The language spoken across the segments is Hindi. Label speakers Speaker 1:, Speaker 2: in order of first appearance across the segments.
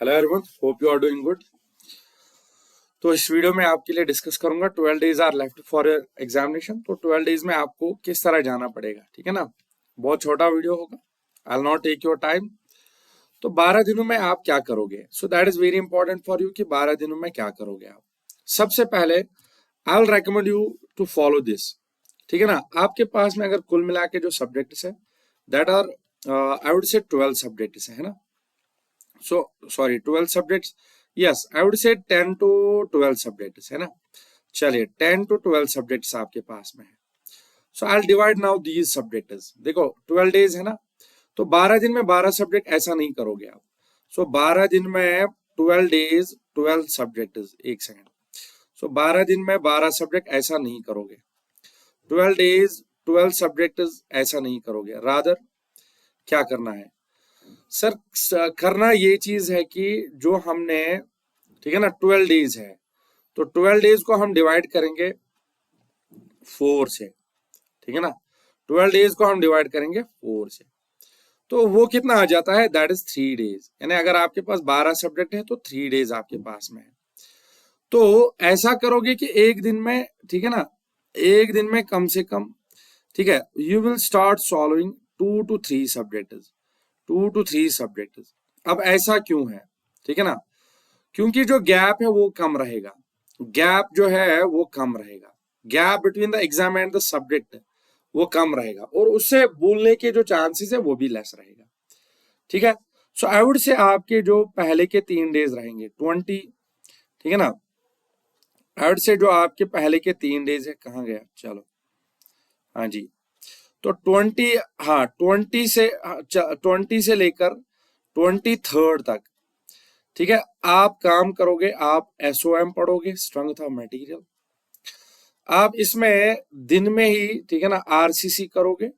Speaker 1: Hello everyone, hope you are doing good. तो इस वीडियो में आपके लिए डिस्कस करूंगा 12 days are left for examination. तो 12 डेज में आपको किस तरह जाना पड़ेगा, ठीक है ना। बहुत छोटा वीडियो होगा, I will not take your time. तो 12 दिनों में आप क्या करोगे, so that is very important for you कि 12 दिनों में क्या करोगे आप। सबसे पहले I will recommend you to follow this, ठीक है ना। आपके पास में अगर कुल मिला के जो सब्जेक्ट्स है दैट आर आई वुड से 12 सब्जेक्ट्स है ना। So sorry, 12 subjects. Yes, I would say 10 to 12 subjects है ना। चलिए 10 to 12 subjects आपके पास में है। So I'll divide now these subjects। देखो 12 days है ना, तो 12 दिन में 12 सब्जेक्ट ऐसा नहीं करोगे आप। So 12 दिन में 12 days 12 subjects, एक सेकेंड। So 12 दिन में 12 सब्जेक्ट ऐसा नहीं करोगे, 12 days 12 सब्जेक्ट्स ऐसा नहीं करोगे। रादर क्या करना है सर, करना ये चीज है कि जो हमने, ठीक है ना, 12 डेज है तो 12 डेज को हम डिवाइड करेंगे 4 से, ठीक है ना। 12 डेज को हम डिवाइड करेंगे 4 से, तो वो कितना आ जाता है, दैट इज 3 डेज। यानी अगर आपके पास 12 सब्जेक्ट है तो 3 डेज आपके पास में है। तो ऐसा करोगे कि एक दिन में, ठीक है ना, एक दिन में कम से कम, ठीक है, you will start solving 2 to 3 subjects, 2 to 3 subjects. अब ऐसा क्यों है, ठीक है ना, क्योंकि जो गैप है वो कम रहेगा, गैप जो है वो कम रहेगा, gap between the exam and the subject वो कम रहेगा, और उससे भूलने के जो चांसेस है वो भी लेस रहेगा, ठीक है। सो आई वुड से आपके जो पहले के 3 डेज रहेंगे 20, ठीक है ना। आई वुड से जो आपके पहले के 3 डेज है, कहाँ गया, चलो हाँ जी, तो 20, हाँ 20 से लेकर 23 तक, ठीक है। आप काम करोगे, आप एसओएम पढ़ोगे, स्ट्रेंथ ऑफ मटेरियल। आप इसमें दिन में ही, ठीक है ना, आरसीसी करोगे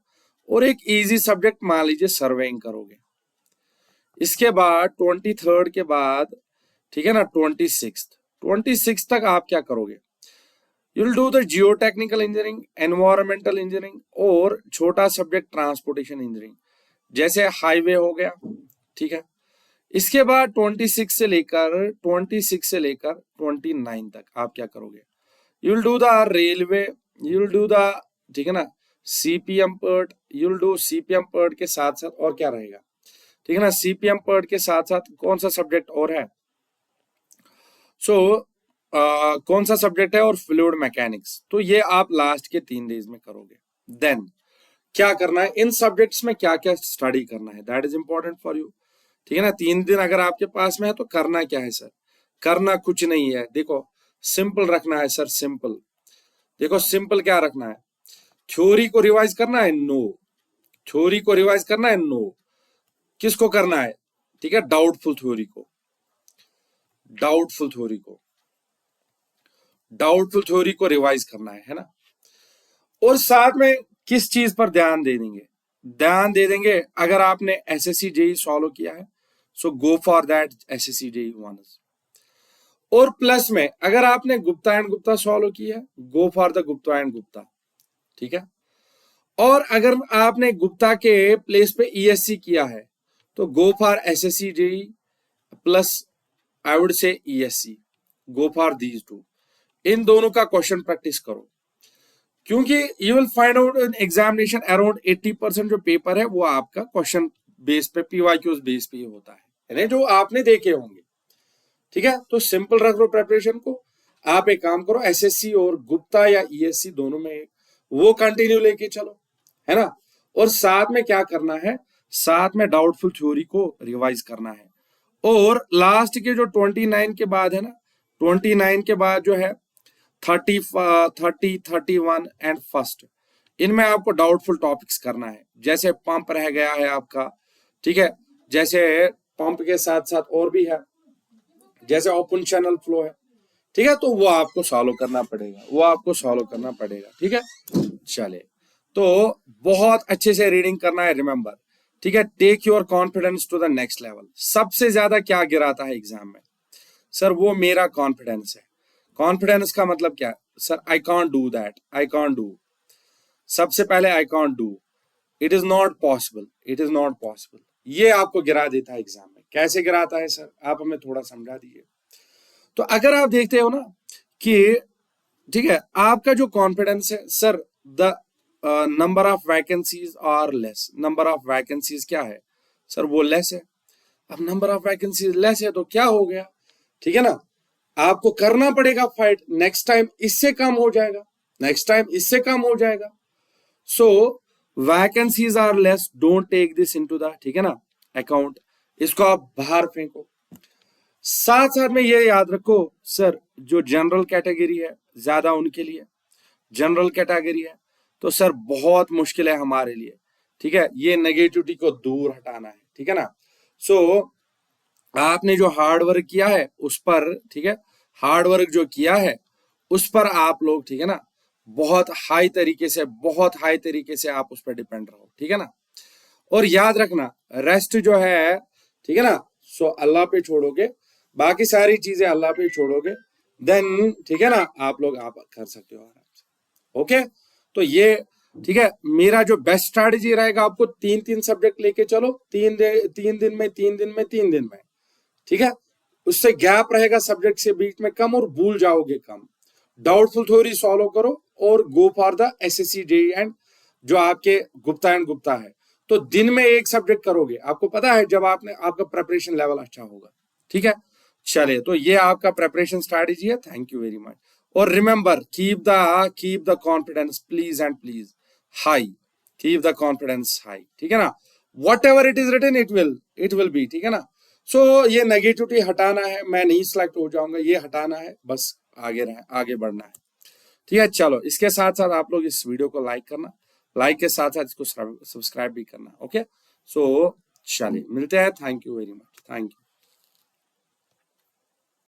Speaker 1: और एक इजी सब्जेक्ट मान लीजिए सर्वेइंग करोगे। इसके बाद 23 के बाद, ठीक है ना, 26 तक आप क्या करोगे, you will do the Jio technical engineering, environmental engineering और छोटा सब्जेक्ट ट्रांसपोर्टेशन इंजीनियरिंग, जैसे हाईवे हो गया, ठीक है। इसके बाद 26 से लेकर 29 तक आप क्या करोगे, you will do the railway, you will do the, ठीक है ना, CPM PERT, you will do CPM PERT के साथ साथ और क्या रहेगा, ठीक है ना, सीपीएम पर्ट के साथ साथ कौन सा सब्जेक्ट और है, सो कौन सा सब्जेक्ट है, और फ्लूइड मैकेनिक्स। तो ये आप लास्ट के 3 डेज में करोगे। देन क्या करना है, इन सब्जेक्ट्स में क्या क्या स्टडी करना है, that is important for you, ठीक है ना। 3 दिन अगर आपके पास में है तो करना क्या है सर, करना कुछ नहीं है। देखो सिंपल रखना है सर, सिंपल। देखो सिंपल क्या रखना है, थ्योरी को रिवाइज करना है, नो, थ्योरी को रिवाइज करना है, नो। किसको करना है, ठीक है, डाउटफुल थ्योरी को, डाउटफुल थ्योरी को, डाउटफुल थ्योरी को रिवाइज करना है ना। और साथ में किस चीज पर ध्यान दे देंगे, ध्यान दे देंगे, अगर आपने एसएससी जेई सॉल्व किया है so go for that SSC JE 1। और प्लस में अगर आपने गुप्ता एंड गुप्ता सॉल्व किया है, go for the Gupta and Gupta, ठीक है। और अगर आपने गुप्ता के प्लेस पे ईएससी किया है तो go for SSC JE plus I would say ESC, go for these two. इन दोनों का क्वेश्चन प्रैक्टिस करो, क्योंकि you will find out in examination around 80% जो पेपर है वो आपका क्वेश्चन बेस पे, पीवाईक्यूज बेस पे होता है, यानी जो आपने देखे होंगे, ठीक है। तो सिंपल रख लो प्रेपरेशन को। आप एक काम करो, एसएससी और गुप्ता या ईएससी दोनों में वो कंटिन्यू लेके चलो, है ना। और साथ में क्या करना है, साथ में डाउटफुल थ्योरी को रिवाइज करना है। और लास्ट के जो 29 के बाद है ना, 29 के बाद जो है 30, 31 एंड फर्स्ट, इनमें आपको डाउटफुल टॉपिक्स करना है। जैसे पंप रह गया है आपका, ठीक है, जैसे पंप के साथ साथ और भी है, जैसे ओपन चैनल फ्लो है, ठीक है। तो वो आपको सॉल्व करना पड़ेगा, वो आपको सॉल्व करना पड़ेगा, ठीक है। चले, तो बहुत अच्छे से रीडिंग करना है, रिमेंबर, ठीक है। Take your confidence to the next level. सबसे ज्यादा क्या गिराता है एग्जाम में सर, वो मेरा कॉन्फिडेंस है। कॉन्फिडेंस का मतलब क्या, sir I can't do that, I can't do, सबसे पहले I can't do, it is not possible, it is not possible, ये आपको गिरा देता है एग्जाम में। कैसे गिराता है सर, आप हमें थोड़ा समझा दीजिए। तो अगर आप देखते हो ना कि ठीक है, आपका जो कॉन्फिडेंस है sir, the number of vacancies are less, number of vacancies क्या है सर, वो लेस है। अब नंबर ऑफ वैकेंसीज लेस है तो क्या हो गया, ठीक है ना, आपको करना पड़ेगा फाइट, नेक्स्ट टाइम इससे कम हो जाएगा, नेक्स्ट टाइम इससे कम हो जाएगा। So vacancies are less, don't take this into the, ठीक है ना, अकाउंट, इसको आप बाहर फेंको। साथ साथ में ये याद रखो सर, जो जनरल कैटेगरी है ज्यादा उनके लिए, जनरल कैटेगरी है तो सर बहुत मुश्किल है हमारे लिए, ठीक है, ये नेगेटिविटी को दूर हटाना है, ठीक है ना। सो आपने जो हार्ड वर्क किया है उस पर, ठीक है, हार्ड वर्क जो किया है उस पर आप लोग, ठीक है ना, बहुत हाई तरीके से, बहुत हाई तरीके से आप उस पर डिपेंड रहो, ठीक है ना। और याद रखना रेस्ट जो है, ठीक है ना, सो अल्लाह पे छोड़ोगे, बाकी सारी चीजें अल्लाह पे छोड़ोगे, देन ठीक है ना, आप लोग आप कर सकते हो आराम से। ओके, तो ये ठीक है, मेरा जो बेस्ट स्ट्रैटेजी रहेगा, आपको 3-3 सब्जेक्ट लेके चलो, 3 दिन में 3 दिन में, ठीक है, उससे गैप रहेगा सब्जेक्ट से बीच में कम और भूल जाओगे कम। डाउटफुल थ्योरी सॉल्व करो और go for the assessee JEE and जो आपके गुप्ता एंड गुप्ता है, तो दिन में एक सब्जेक्ट करोगे, आपको पता है जब आपने, आपका प्रिपरेशन लेवल अच्छा होगा, ठीक है। चलिए, तो ये आपका प्रिपरेशन स्ट्रैटेजी है। Thank you very much. और remember, keep the confidence please and please high, keep the confidence high, ठीक है ना। Whatever it is written it will be, ठीक है ना। सो ये नेगेटिविटी हटाना है, मैं नहीं सिलेक्ट हो जाऊंगा, ये हटाना है, बस आगे बढ़ना है, ठीक है। चलो, इसके साथ साथ आप लोग इस वीडियो को लाइक करना, लाइक के साथ साथ इसको सब्सक्राइब भी करना। ओके, सो चलिए मिलते हैं। Thank you very much, thank you.